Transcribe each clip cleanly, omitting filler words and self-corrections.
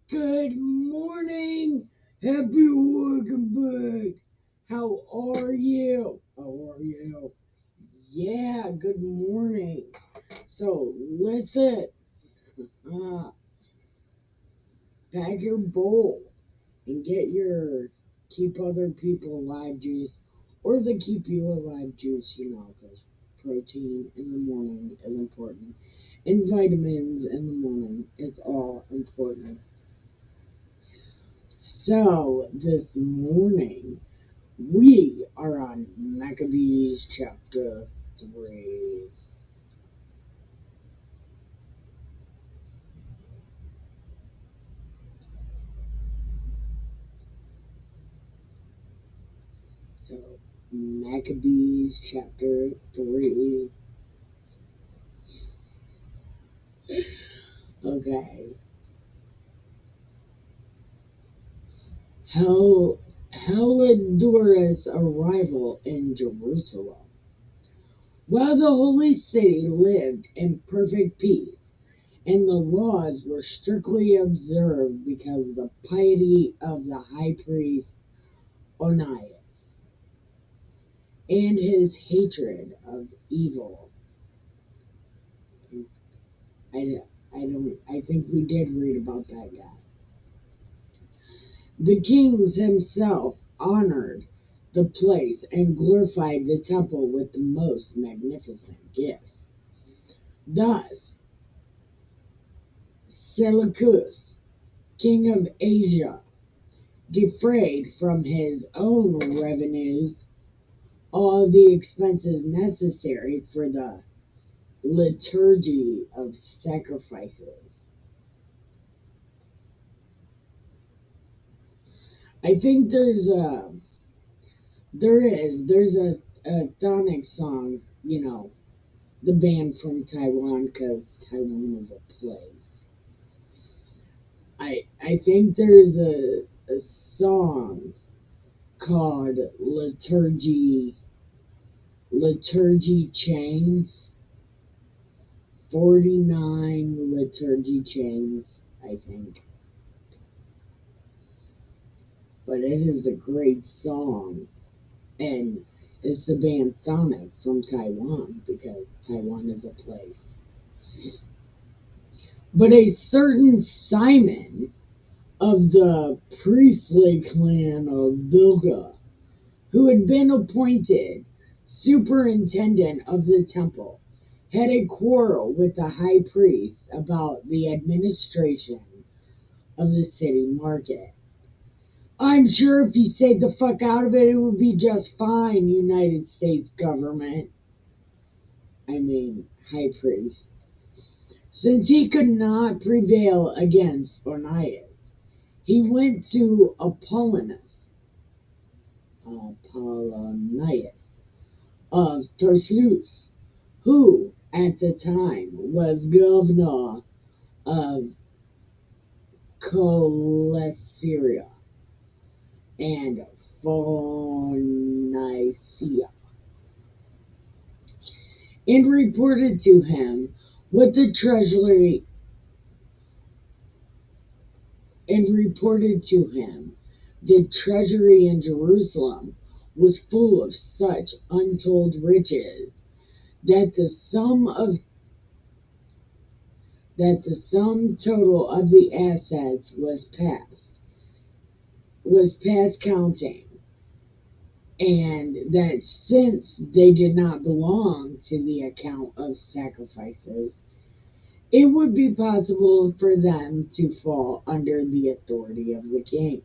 Good morning. Happy welcome back. How are you? How are you? Yeah, good morning. So listen, uh, pack your bowl and get your keep other people alive juice or the keep you alive juice, because protein in the morning is important. And vitamins in the morning, it's all important. So this morning, we are on Maccabees chapter 3. So, Maccabees chapter 3. Okay. Hel- Helodoros' arrival in Jerusalem. While the holy city lived in perfect peace, and the laws were strictly observed because of the piety of the high priest Onias and his hatred of evil. I, I think we did read about that guy. The kings himself honored the place and glorified the temple with the most magnificent gifts. Thus, Seleucus, king of Asia, defrayed from his own revenues all the expenses necessary for the liturgy of sacrifices. I think there's a Thonic song, the band from Taiwan, because Taiwan is a place. I think there's a song called Liturgy Chains, 49 Liturgy Chains, I think. But it is a great song, and it's the band Thonic from Taiwan, because Taiwan is a place. But a certain Simon of the priestly clan of Bilga, who had been appointed superintendent of the temple, had a quarrel with the high priest about the administration of the city market. I'm sure if he stayed the fuck out of it, it would be just fine, United States government. I mean, high priest. Since he could not prevail against Onias, he went to Apollonius of Tarsus, who at the time was governor of Coelesyria and Phoenicia, and reported to him what the treasury and reported to him the treasury in Jerusalem was full of such untold riches that the sum total of the assets was past counting, and that since they did not belong to the account of sacrifices, it would be possible for them to fall under the authority of the king.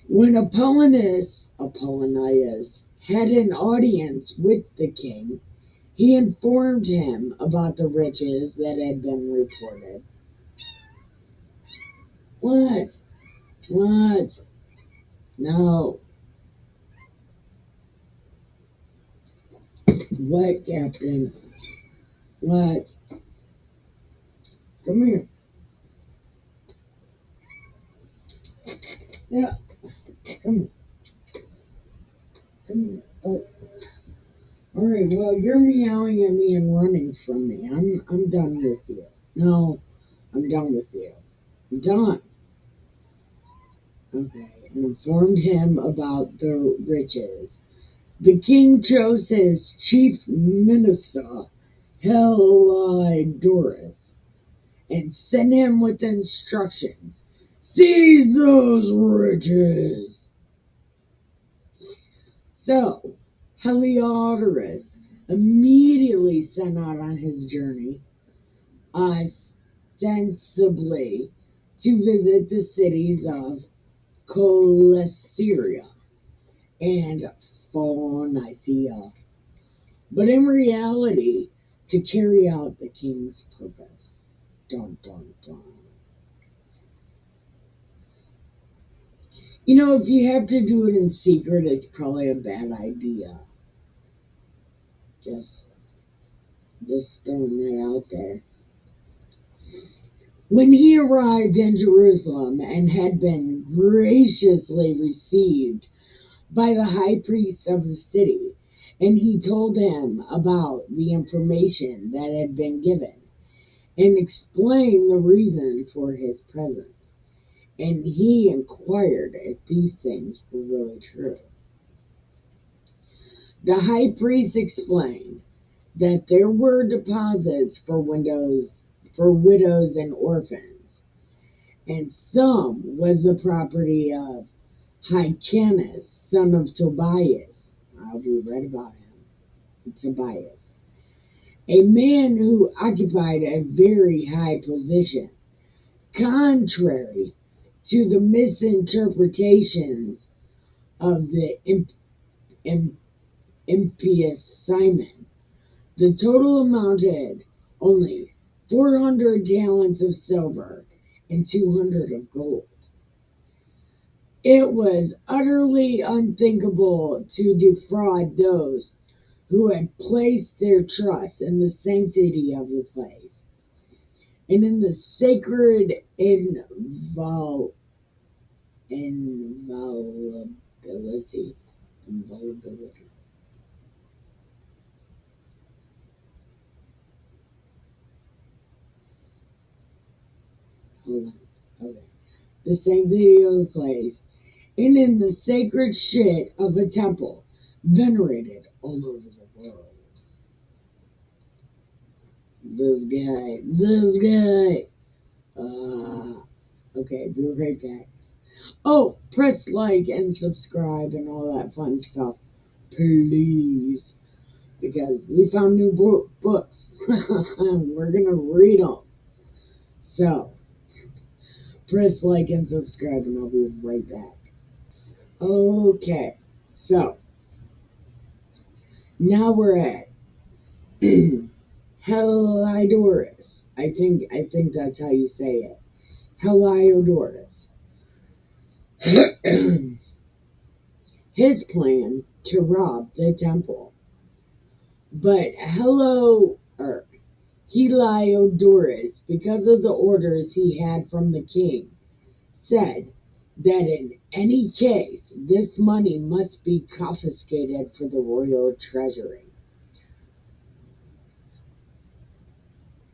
When Apollonius had an audience with the king, he informed him about the riches that had been reported. What? What? No. What, Captain? What? Come here. Yeah, come here. Come here. Oh, all right. Well, you're meowing at me and running from me. I'm done with you. No, I'm done with you. I'm done. Okay. And informed him about the riches. The king chose his chief minister, Heliodorus, and sent him with instructions. Seize those riches. So, Heliodorus immediately set out on his journey, ostensibly to visit the cities of Coelesyria and Phoenicia, but in reality, to carry out the king's purpose. Dun dun dun. If you have to do it in secret, it's probably a bad idea. Just, just throwing that out there. When he arrived in Jerusalem and had been graciously received by the high priest of the city, and he told him about the information that had been given, and explained the reason for his presence. And he inquired if these things were really true. The high priest explained that there were deposits for widows and orphans, and some was the property of Hyrcanus, son of Tobias. We read about him, Tobias, a man who occupied a very high position, contrary to the misinterpretations of the imp- impious Simon. The total amounted only 400 talents of silver and 200 of gold. It was utterly unthinkable to defraud those who had placed their trust in the sanctity of the place and in the sacred inviolability. Inviolability. Hold on. Okay. The sanctity of the place and in the sacred shit of a temple venerated all over the world. This guy. Okay, be right back. Oh, press like and subscribe and all that fun stuff, please, because we found new books. We're gonna read them. So, press like and subscribe, and I'll be right back. Okay, so now we're at Heliodorus. I think that's how you say it. Heliodorus. His plan to rob the temple. But Heliodorus, because of the orders he had from the king, said that in any case this money must be confiscated for the royal treasury.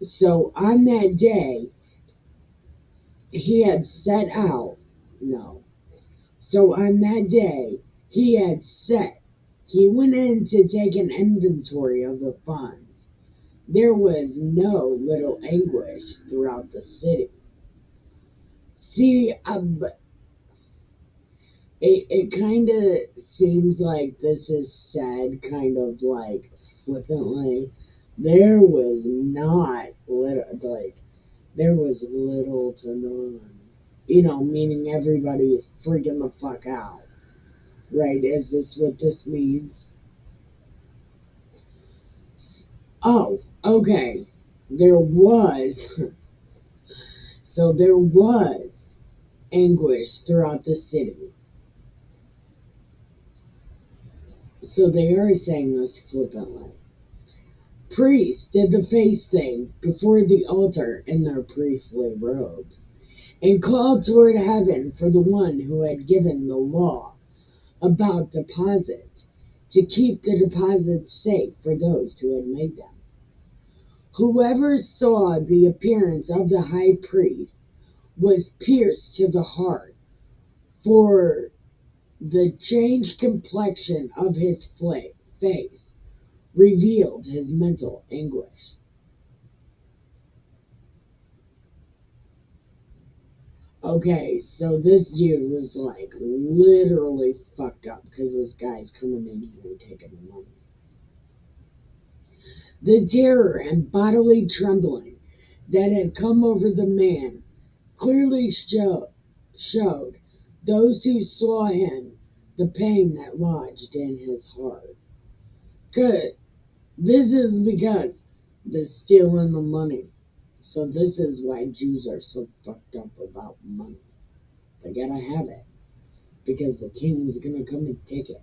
So on that day, he had set out, no. So on that day, he went in to take an inventory of the funds. There was no little anguish throughout the city. See, it kind of seems like this is said kind of like flippantly. There was not there was little to none. Meaning everybody is freaking the fuck out. Right? Is this what this means? Oh, okay. There was. So there was anguish throughout the city. So they are saying this flippantly. Priests did the face thing before the altar in their priestly robes and called toward heaven for the one who had given the law about deposits to keep the deposits safe for those who had made them. Whoever saw the appearance of the high priest was pierced to the heart, for the changed complexion of his face revealed his mental anguish. Okay, so this dude was like literally fucked up because this guy's coming in here and taking the money. The terror and bodily trembling that had come over the man clearly showed those who saw him the pain that lodged in his heart. Good. This is because they're stealing the money. So this is why Jews are so fucked up about money. They gotta have it because the king's gonna come and take it.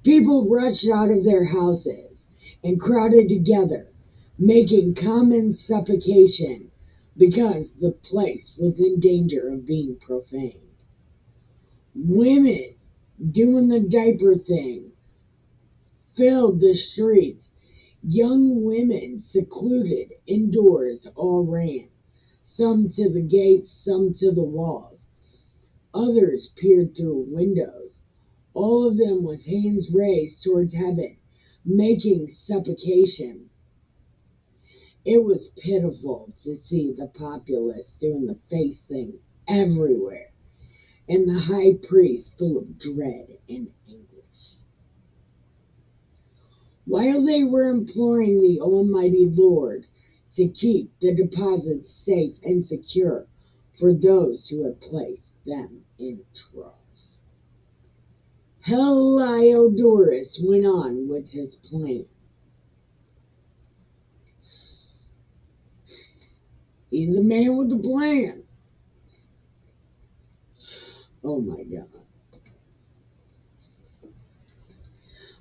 People rushed out of their houses and crowded together, making common supplication because the place was in danger of being profaned. Women doing the diaper thing filled the streets. Young women secluded indoors all ran, some to the gates, some to the walls. Others peered through windows, all of them with hands raised towards heaven, making supplication. It was pitiful to see the populace doing the face thing everywhere, and the high priest full of dread and anguish. While they were imploring the Almighty Lord to keep the deposits safe and secure for those who had placed them in trust, Heliodorus went on with his plan. He's a man with a plan. Oh my God.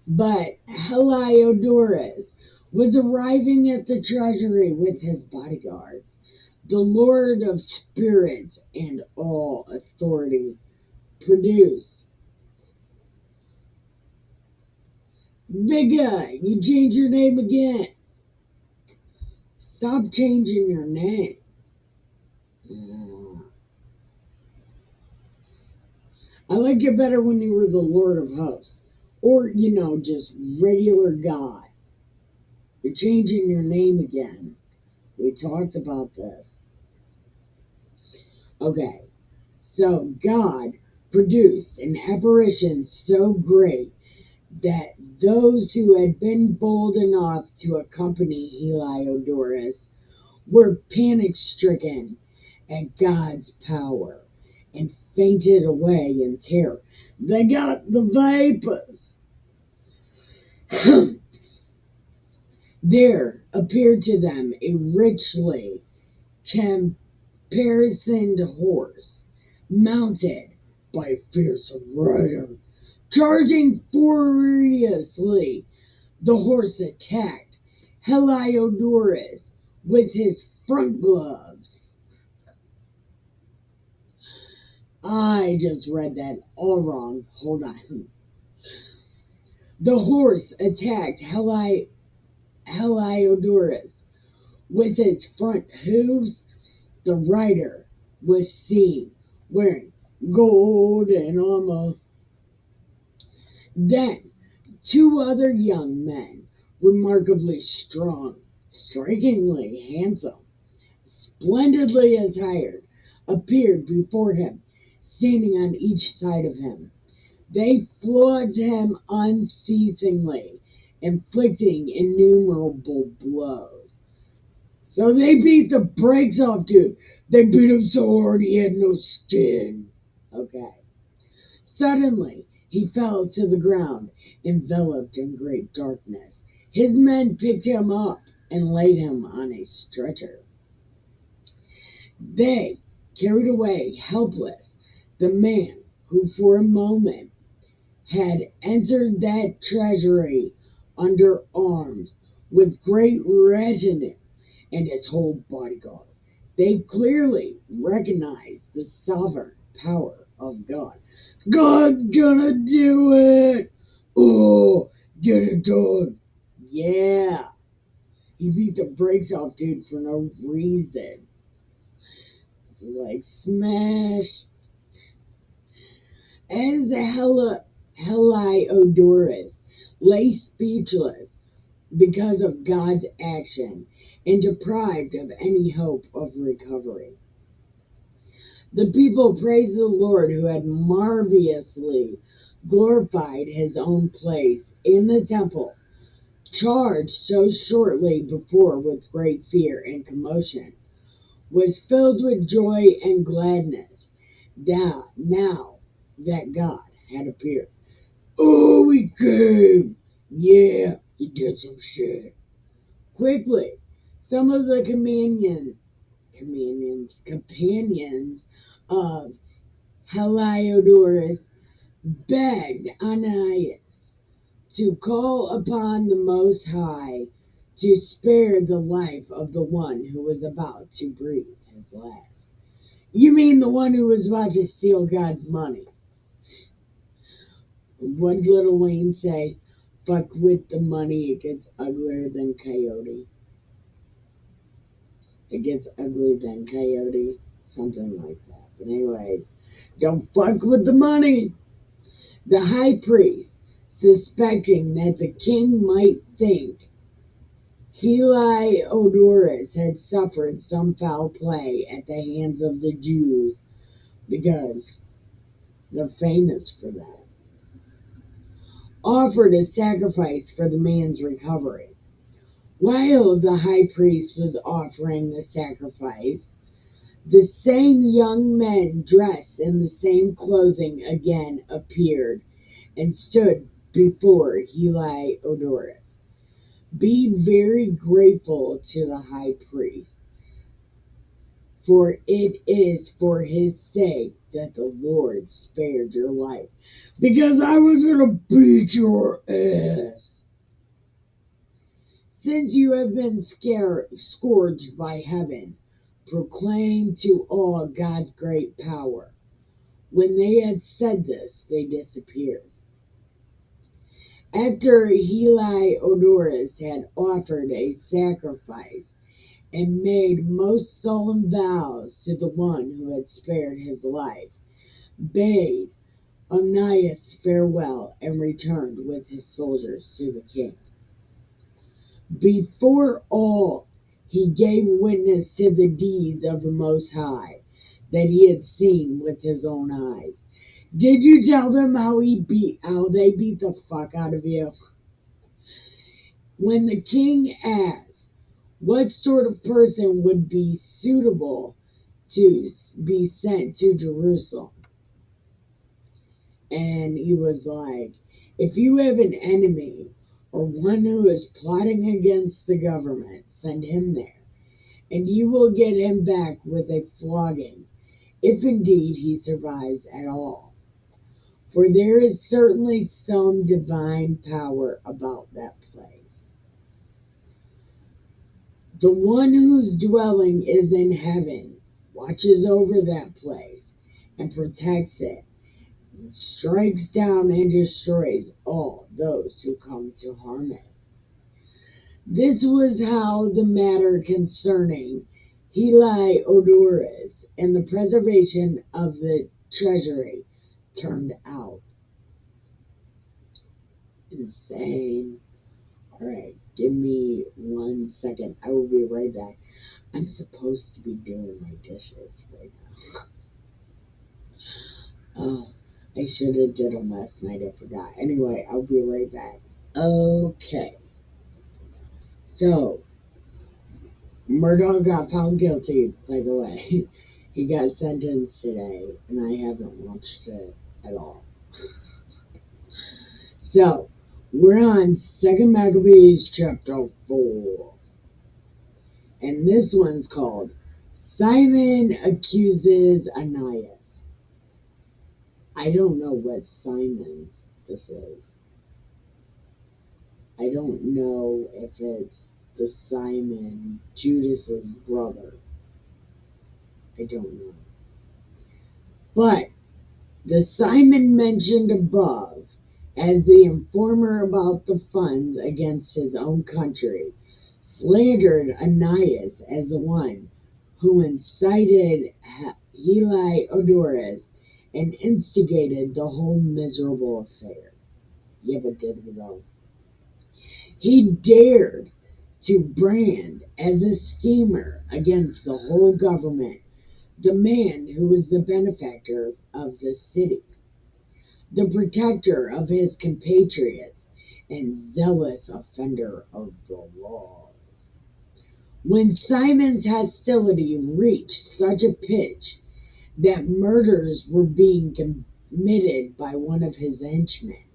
But Heliodorus was arriving at the treasury with his bodyguards. The Lord of Spirits and all authority produced. Big guy, you change your name again. Stop changing your name. I like it better when you were the Lord of Hosts. Or, just regular God. You're changing your name again. We talked about this. Okay, so God produced an apparition so great that those who had been bold enough to accompany Heliodorus were panic stricken at God's power and fainted away in terror. They got the vapors. There appeared to them a richly caparisoned horse, mounted by a fearsome rider. Charging furiously, the horse attacked Heliodorus with his front gloves. I just read that all wrong. Hold on. The horse attacked Heliodorus with its front hooves. The rider was seen wearing golden armor. Then two other young men, remarkably strong, strikingly handsome, splendidly attired, appeared before him, standing on each side of him. They flogged him unceasingly, inflicting innumerable blows. So they beat the brakes off, dude. They beat him so hard he had no skin. Okay. Suddenly, he fell to the ground, enveloped in great darkness. His men picked him up and laid him on a stretcher. They carried away, helpless, the man who for a moment had entered that treasury under arms with great retinue and his whole bodyguard. They clearly recognized the sovereign power of God. God's gonna do it! Oh, get it done! Yeah! He beat the brakes off dude for no reason. Like, smash. As the Heliodorus lay speechless because of God's action and deprived of any hope of recovery. The people praised the Lord who had marvelously glorified his own place in the temple, charged so shortly before with great fear and commotion, was filled with joy and gladness now that God had appeared. Oh, he came! Yeah, he did some shit. Quickly, some of the companions of Heliodorus begged Ananias to call upon the Most High to spare the life of the one who was about to breathe his last. You mean the one who was about to steal God's money? What did Little Wayne say? Fuck with the money, it gets uglier than Coyote. It gets uglier than Coyote. Something like that. But anyways, don't fuck with the money. The high priest, suspecting that the king might think Heliodorus had suffered some foul play at the hands of the Jews, because they're famous for that, offered a sacrifice for the man's recovery. While the high priest was offering the sacrifice, the same young men dressed in the same clothing again appeared and stood before Heliodorus. Be very grateful to the high priest, for it is for his sake that the Lord spared your life, because I was going to beat your ass. Since you have been scourged by heaven, proclaim to all God's great power. When they had said this, they disappeared. After Heliodorus had offered a sacrifice and made most solemn vows to the one who had spared his life, bade Onias farewell, and returned with his soldiers to the king. Before all, he gave witness to the deeds of the Most High that he had seen with his own eyes. Did you tell them how they beat the fuck out of you? When the king asked what sort of person would be suitable to be sent to Jerusalem, and he was like, if you have an enemy or one who is plotting against the government, send him there, and you will get him back with a flogging, if indeed he survives at all. For there is certainly some divine power about that place. The one whose dwelling is in heaven watches over that place and protects it, and strikes down and destroys all those who come to harm it. This was how the matter concerning Heliodorus and the preservation of the treasury turned out. Insane. Alright, give me 1 second. I will be right back. I'm supposed to be doing my dishes right now. Oh, I should have did them last night. I forgot. Anyway, I'll be right back. Okay. So, Murdoch got found guilty, by the way. He got sentenced today, and I haven't watched it at all. So, we're on 2 Maccabees chapter 4. And this one's called Simon Accuses Ananias. I don't know what Simon this is. I don't know if it's the Simon, Judas's brother. I don't know. But the Simon mentioned above as the informer about the funds against his own country slandered Ananias as the one who incited Heliodorus and instigated the whole miserable affair. Yeah, but did we know? He dared to brand as a schemer against the whole government the man who was the benefactor of the city, the protector of his compatriots, and zealous offender of the law. When Simon's hostility reached such a pitch that murders were being committed by one of his henchmen,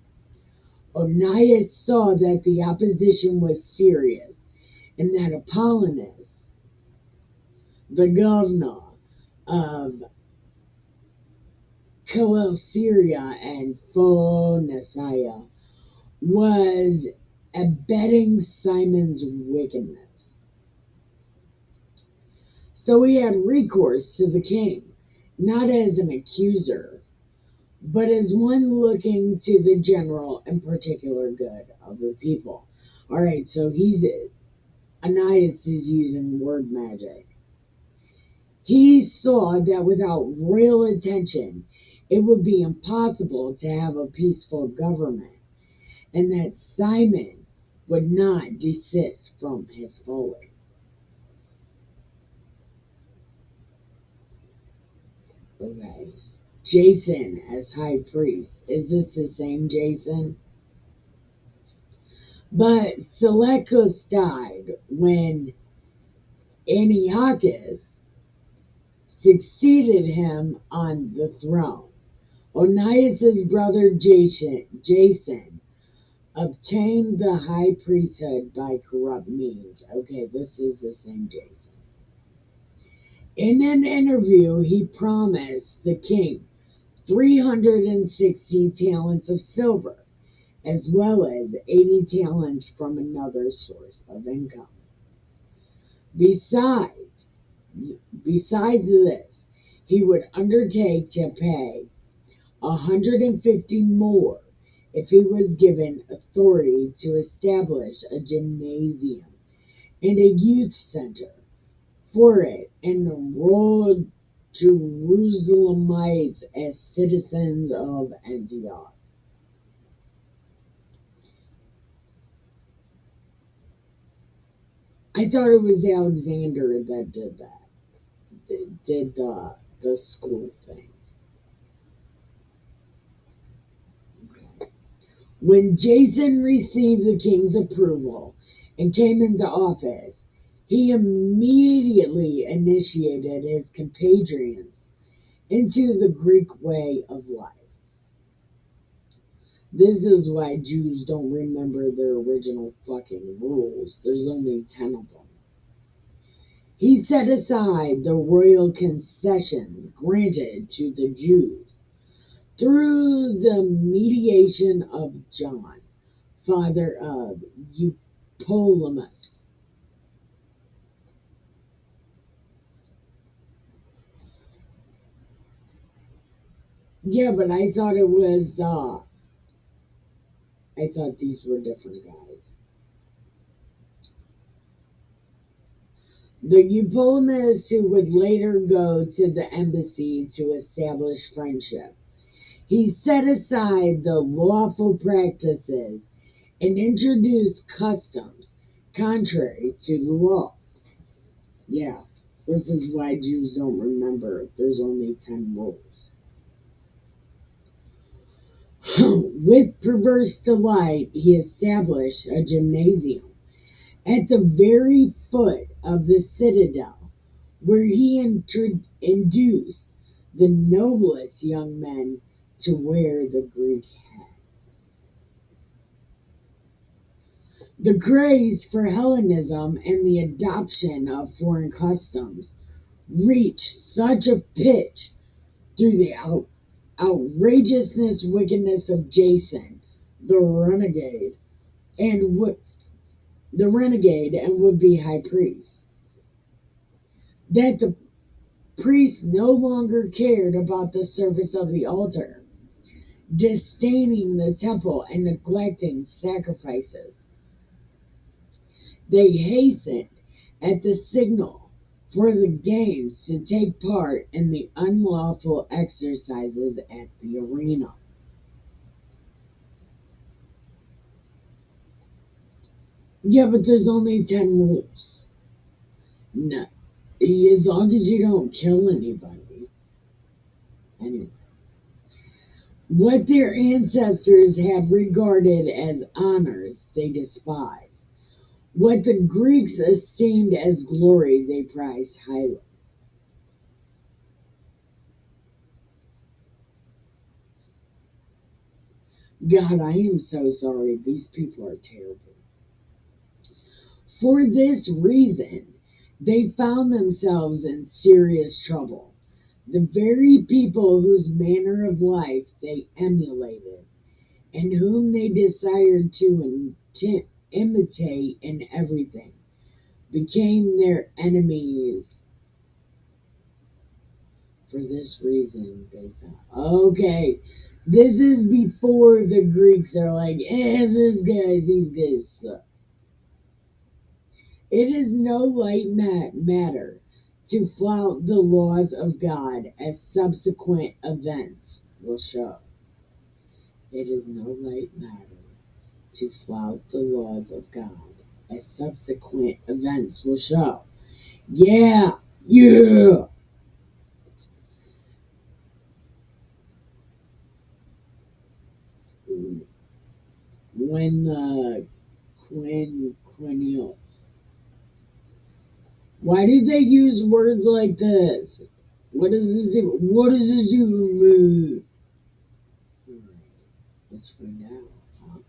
Onias saw that the opposition was serious and that Apollonius, the governor of Coelceria and Phoenicia, was abetting Simon's wickedness. So he had recourse to the king, not as an accuser, but as one looking to the general and particular good of the people. All right, so Ananias is using word magic. He saw that without royal attention, it would be impossible to have a peaceful government, and that Simon would not desist from his folly. Okay. Jason as high priest. Is this the same Jason? But Seleucus died when Antiochus succeeded him on the throne. Onias's brother Jason obtained the high priesthood by corrupt means. Okay, this is the same Jason. In an interview, he promised the king 360 talents of silver, as well as 80 talents from another source of income. Besides, besides this, he would undertake to pay 150 more if he was given authority to establish a gymnasium and a youth center for it and enroll Jerusalemites as citizens of Antioch. I thought it was Alexander that did that. Did the school thing. When Jason received the king's approval and came into office, he immediately initiated his compatriots into the Greek way of life. This is why Jews don't remember their original fucking rules. There's only 10 of them. He set aside the royal concessions granted to the Jews through the mediation of John, father of Eupolemus. Yeah, but I thought these were different guys. The Eupolemus who would later go to the embassy to establish friendship. He set aside the lawful practices and introduced customs contrary to the law. Yeah, this is why Jews don't remember there's only 10 rules. With perverse delight, he established a gymnasium at the very foot of the citadel, where he induced the noblest young men to wear the Greek hat. The craze for Hellenism and the adoption of foreign customs reached such a pitch through the outrageousness wickedness of Jason, the renegade, and would-be high priest, that the priest no longer cared about the service of the altar, disdaining the temple and neglecting sacrifices. They hastened at the signal for the games to take part in the unlawful exercises at the arena. Yeah, but there's only 10 rules. No, as long as you don't kill anybody. Anyway, what their ancestors had regarded as honors, they despised. What the Greeks esteemed as glory, they prized highly. God, I am so sorry. These people are terrible. For this reason, they found themselves in serious trouble. The very people whose manner of life they emulated and whom they desired to imitate in everything became their enemies. For this reason, they thought, okay, this is before the Greeks are like, these guys suck. It is no light matter to flout the laws of God, as subsequent events will show. It is no light matter to flout the laws of God, as subsequent events will show. Yeah, yeah. When the quinquennial. Why do they use words like this? What does this even, what does this even mean? Let's find out. Huh?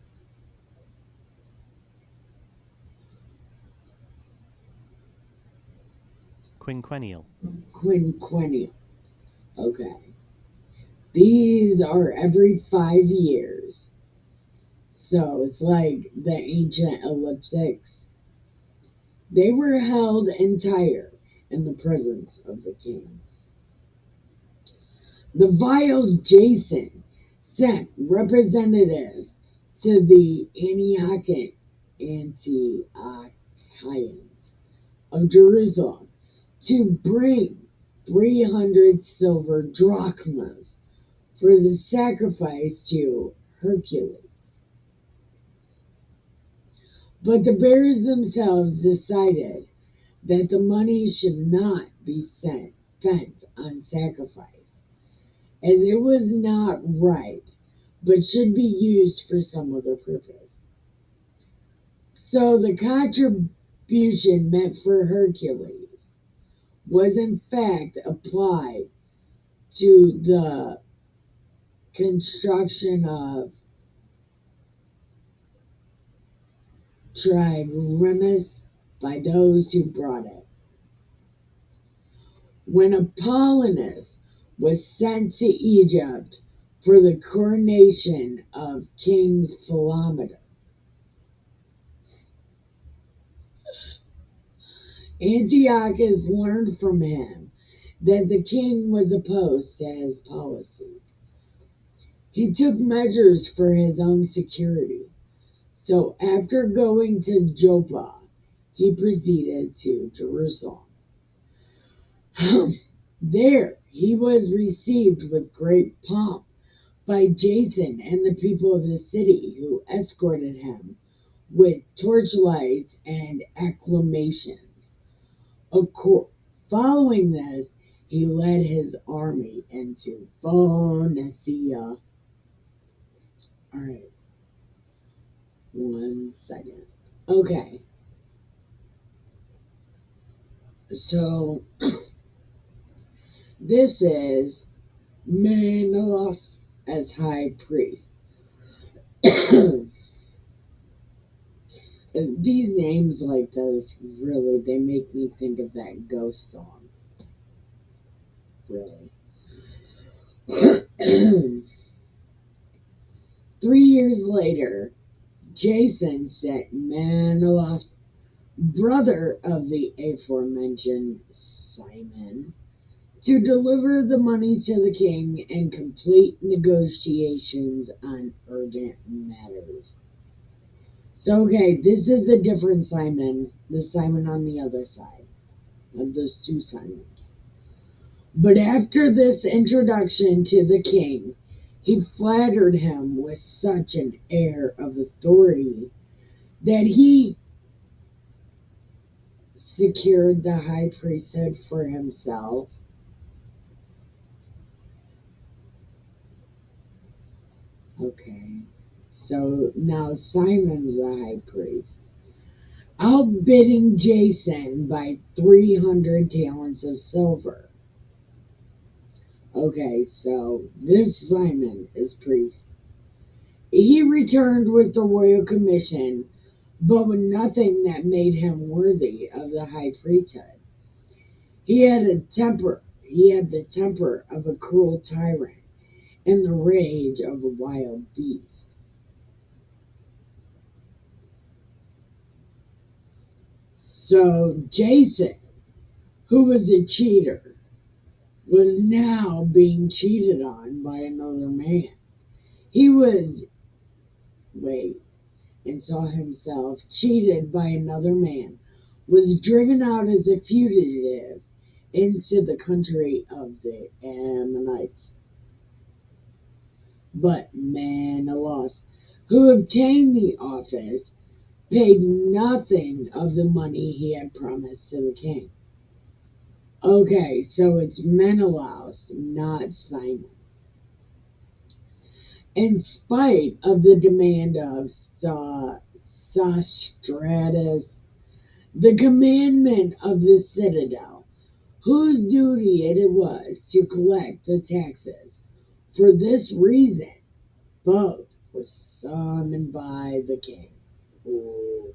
Quinquennial. Quinquennial. Okay. These are every 5 years. So it's like the ancient elliptics. They were held entire in the presence of the king. The vile Jason sent representatives to the Antiochians of Jerusalem to bring 300 silver drachmas for the sacrifice to Hercules. But the bears themselves decided that the money should not be spent on sacrifice, as it was not right, but should be used for some other purpose. So the contribution meant for Hercules was in fact applied to the construction of triremes by those who brought it. When Apollonius was sent to Egypt for the coronation of King Philometor, Antiochus learned from him that the king was opposed to his policy. He took measures for his own security. So after going to Joppa, he proceeded to Jerusalem. There he was received with great pomp by Jason and the people of the city, who escorted him with torchlights and acclamations. Following this, he led his army into Phoenicia. All right, 1 second. Okay, so this is Menelaus as high priest. These names like this really they make me think of that ghost song. Really. 3 years later, Jason sent Menelaus, brother of the aforementioned Simon, to deliver the money to the king and complete negotiations on urgent matters. So, okay, this is a different Simon, the Simon on the other side of those two Simons. But after this introduction to the king, he flattered him with such an air of authority that he secured the high priesthood for himself. Okay, so now Simon's the high priest, outbidding Jason by 300 talents of silver. Okay, so this Simon is priest. He returned with the royal commission, but with nothing that made him worthy of the high priesthood. He had the temper of a cruel tyrant and the rage of a wild beast. So Jason, who was a cheater, was now being cheated on by another man. He was, wait, and saw himself cheated by another man, was driven out as a fugitive into the country of the Ammonites. But Menelaus, who obtained the office, paid nothing of the money he had promised to the king. Okay, so it's Menelaus, not Simon. In spite of the demand of Sostratus, the commandment of the citadel, whose duty it was to collect the taxes. For this reason, both were summoned by the king. Ooh.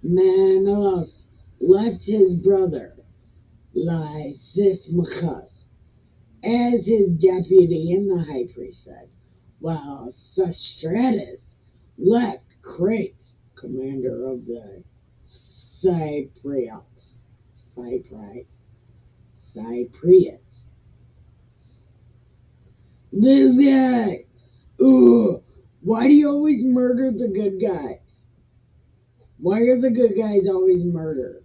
Menelaus left his brother Lysimachus as his deputy in the high priesthood, while Sostratus left Crete, commander of the Cypriots. Cypriots. This guy. Ooh, why do you always murder the good guys? Why are the good guys always murdered?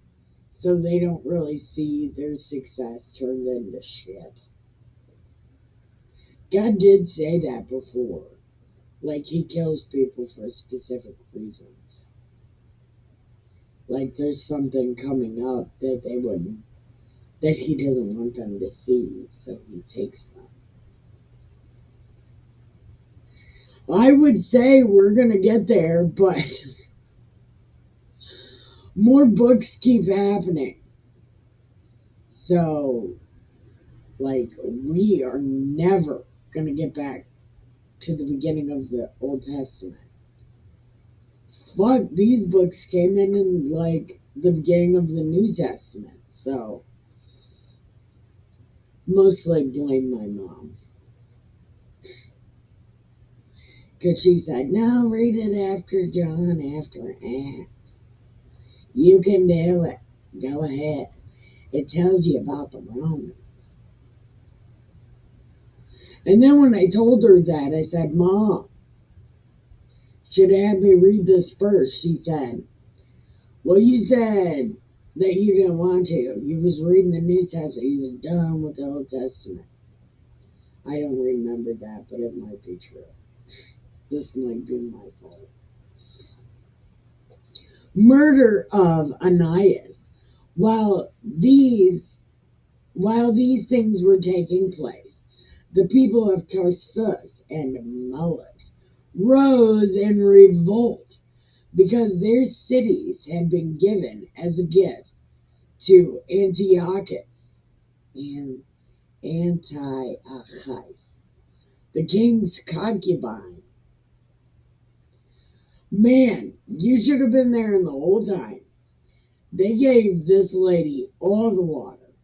So they don't really see their success turns into shit. God did say that before. Like he kills people for specific reasons. Like there's something coming up that they wouldn't, that he doesn't want them to see, so he takes them. I would say we're gonna get there, but more books keep happening. So, like, we are never going to get back to the beginning of the Old Testament. Fuck, these books came in like, the beginning of the New Testament. So, mostly blame my mom. Because she said, no, read it after John, after Acts. You can do it. Go ahead. It tells you about the Romans. And then when I told her that, I said, Mom, should have me read this first. She said, well, you said that you didn't want to. You was reading the New Testament. You was done with the Old Testament. I don't remember that, but it might be true. This might be my fault. Murder of Ananias. While these things were taking place, the people of Tarsus and Melis rose in revolt because their cities had been given as a gift to Antiochus and Antiochus, the king's concubine. Man, you should have been there in the whole time. They gave this lady all the water.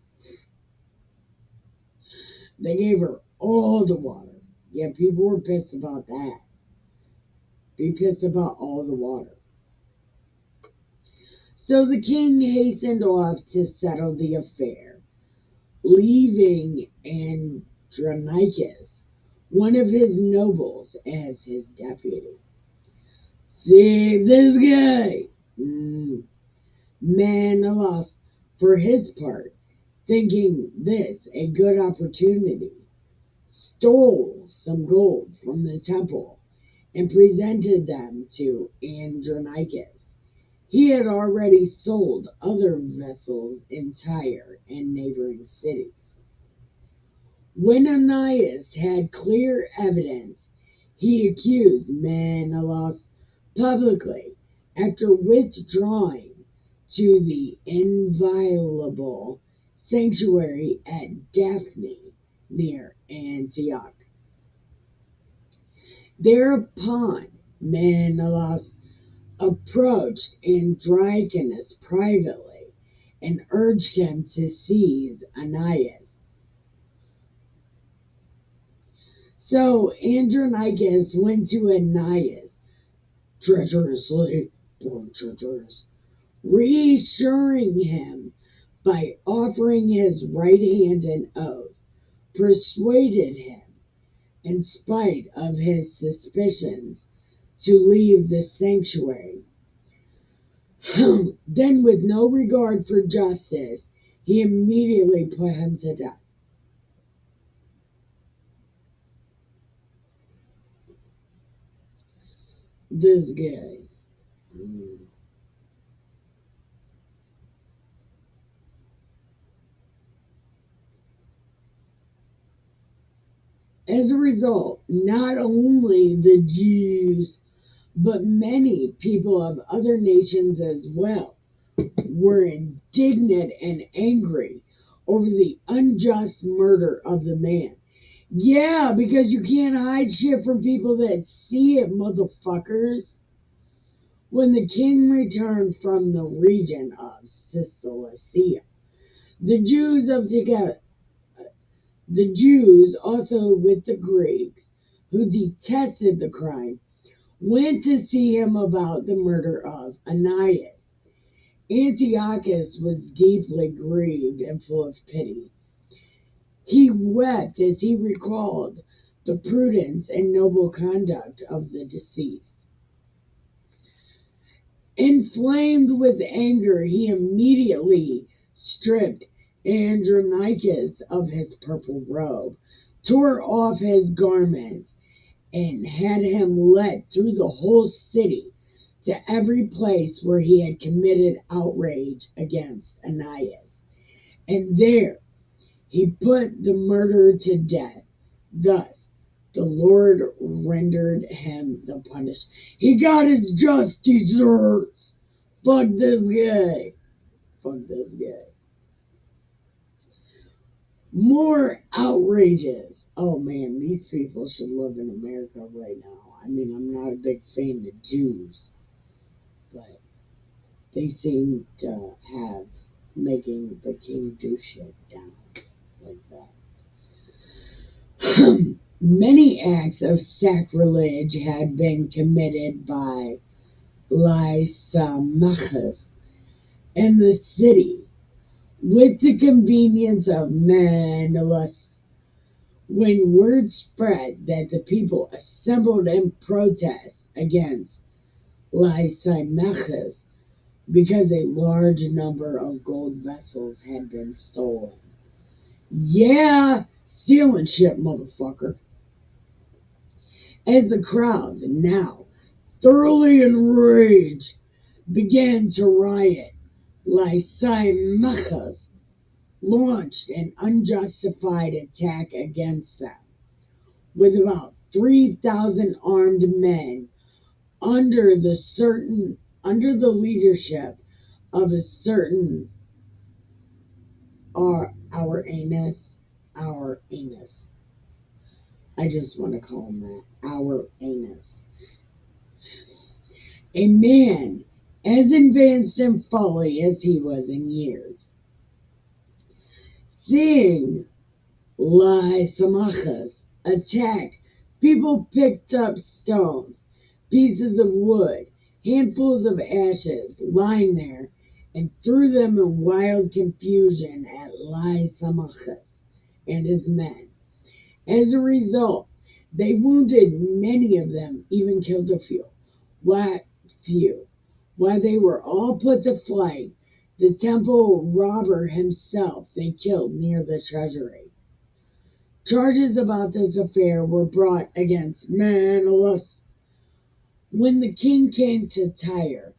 They gave her all the water. Yeah, people were pissed about that. Be pissed about all the water. So the king hastened off to settle the affair, leaving Andronicus one of his nobles as his deputy. See this guy? Mm, Manolos, for his part, thinking this a good opportunity, stole some gold from the temple and presented them to Andronicus. He had already sold other vessels in Tyre and neighboring cities. When Ananias had clear evidence, he accused Menelaus publicly after withdrawing to the inviolable sanctuary at Daphne near Antioch. Thereupon Menelaus approached Andronicus privately and urged him to seize Ananias. So Andronicus went to Ananias treacherously, reassuring him by offering his right hand an oath, persuaded him, in spite of his suspicions, to leave the sanctuary. Then, with no regard for justice, he immediately put him to death. This guy. As a result, not only the Jews, but many people of other nations as well were indignant and angry over the unjust murder of the man. Yeah, because you can't hide shit from people that see it, motherfuckers. When the king returned from the region of Cilicia, the Jews of together, the Jews also with the Greeks, who detested the crime, went to see him about the murder of Ananias. Antiochus was deeply grieved and full of pity. He wept as he recalled the prudence and noble conduct of the deceased. Inflamed with anger, he immediately stripped Andronicus of his purple robe, tore off his garments, and had him led through the whole city to every place where he had committed outrage against Ananias. And there he put the murderer to death. Thus, the Lord rendered him the punishment. He got his just desserts. Fuck this guy. Fuck this guy. More outrages. Oh man, these people should live in America right now. I mean, I'm not a big fan of Jews, but they seem to have making the king do shit down like that. Many acts of sacrilege had been committed by Lysimachus in the city with the convenience of Menelaus. When word spread that the people assembled in protest against Lysimachus because a large number of gold vessels had been stolen. Yeah, stealing shit, motherfucker. As the crowds, now thoroughly enraged, began to riot, Lysimachus launched an unjustified attack against them with about 3,000 armed men under the leadership of a certain our anus. I just want to call him that, our anus. A man as advanced in folly as he was in years. Seeing Lysimachus attack, people picked up stones, pieces of wood, handfuls of ashes lying there, and threw them in wild confusion at Lysimachus and his men. As a result, They wounded many of them, even killed a few. What few? While they were all put to flight, the temple robber himself they killed near the treasury. Charges about this affair were brought against Menelaus. When the king came to Tyre,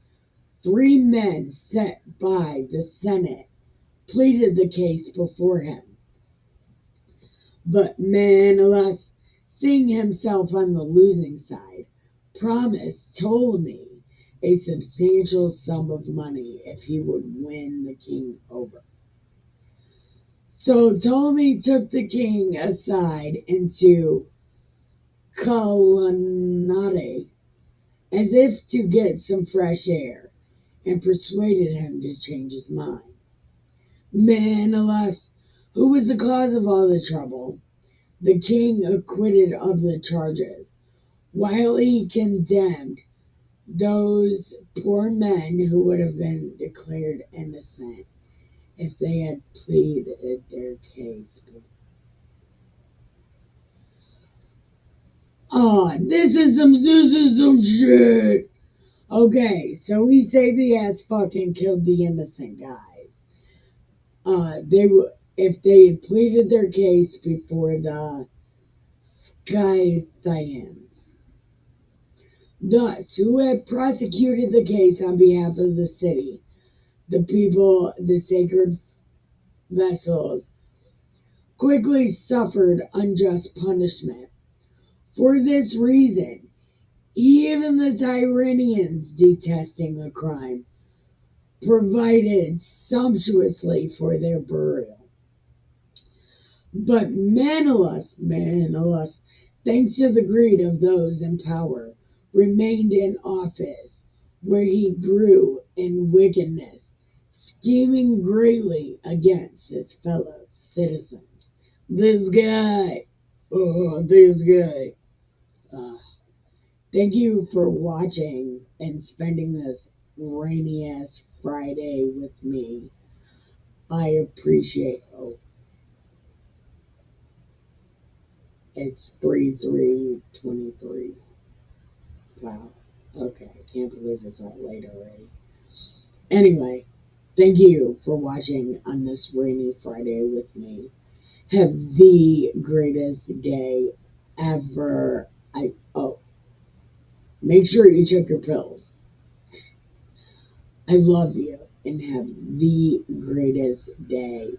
3 men sent by the Senate pleaded the case before him. But Menelaus, seeing himself on the losing side, promised Ptolemy a substantial sum of money if he would win the king over. So Ptolemy took the king aside into Colonnade as if to get some fresh air and persuaded him to change his mind. Menelaus, who was the cause of all the trouble, the king acquitted of the charges, while he condemned those poor men who would have been declared innocent if they had pleaded their case. Oh, this is some shit. Okay, so he saved the ass fucking killed the innocent guys. They would if they had pleaded their case before the Scythians. Thus, who had prosecuted the case on behalf of the city, the people, the sacred vessels, quickly suffered unjust punishment. For this reason, even the Tyrrhenians, detesting the crime, provided sumptuously for their burial. But Menelaus, thanks to the greed of those in power, remained in office, where he grew in wickedness, scheming greatly against his fellow citizens. This guy, this guy. Uh, Thank you for watching and spending this rainy ass Friday with me. I appreciate. Oh, it's 3/3/23. Wow. Okay, I can't believe it's that late already. Anyway, thank you for watching on this rainy Friday with me. Have the greatest day ever. Make sure you check your pills. I love you and have the greatest day